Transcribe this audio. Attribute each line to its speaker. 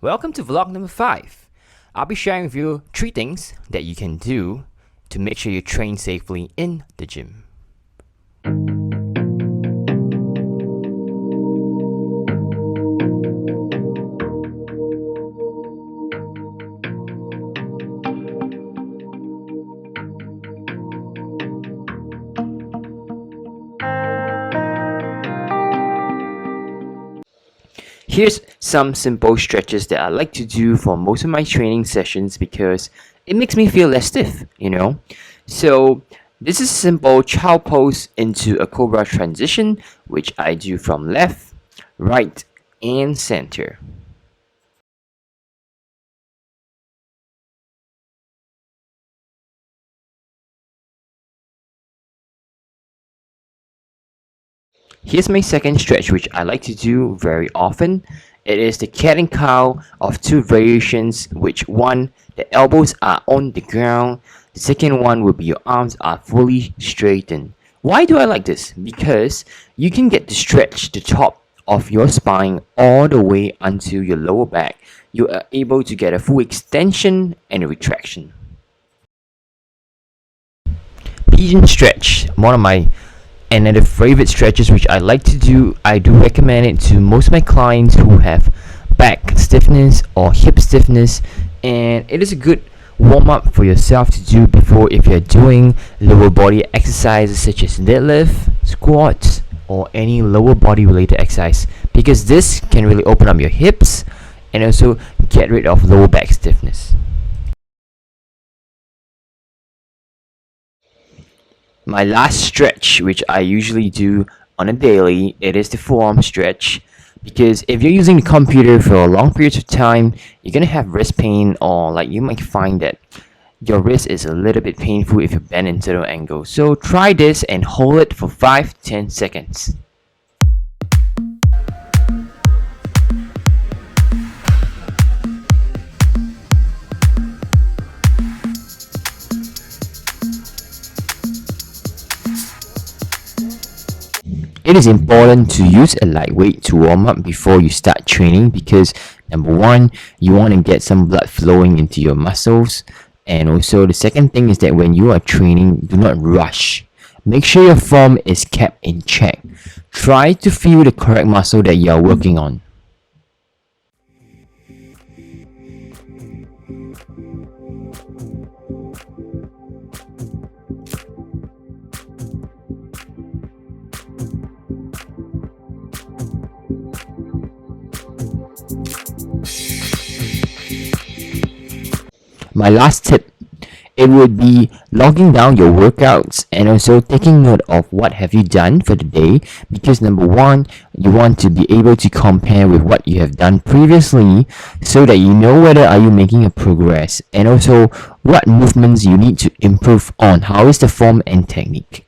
Speaker 1: Welcome to vlog number 5. I'll be sharing with you 3 things that you can do to make sure you train safely in the gym. Here's some simple stretches that I like to do for most of my training sessions because it makes me feel less stiff, So this is a simple child pose into a cobra transition, which I do from left, right, and center. Here's my second stretch, which I like to do very often. It is the cat and cow of 2 variations, which one, the elbows are on the ground. The second one will be your arms are fully straightened. Why do I like this? Because you can get to stretch the top of your spine all the way onto your lower back. You are able to get a full extension and a retraction. Pigeon stretch, one of my another favorite stretches which I like to do. I do recommend it to most of my clients who have back stiffness or hip stiffness, and it is a good warm-up for yourself to do before if you're doing lower body exercises such as deadlift, squats, or any lower body related exercise, because this can really open up your hips and also get rid of lower back stiffness. My last stretch, which I usually do on a daily, it is the forearm stretch, because if you're using the computer for a long period of time, you're gonna have wrist pain, or you might find that your wrist is a little bit painful if you bend into the angle. So try this and hold it for 5-10 seconds. It is important to use a lightweight to warm up before you start training because number 1, you want to get some blood flowing into your muscles, and also the second thing is that when you are training, do not rush. Make sure your form is kept in check. Try to feel the correct muscle that you are working on. My last tip, it would be logging down your workouts and also taking note of what have you done for the day, because number 1, you want to be able to compare with what you have done previously so that you know whether are you making a progress and also what movements you need to improve on, how is the form and technique.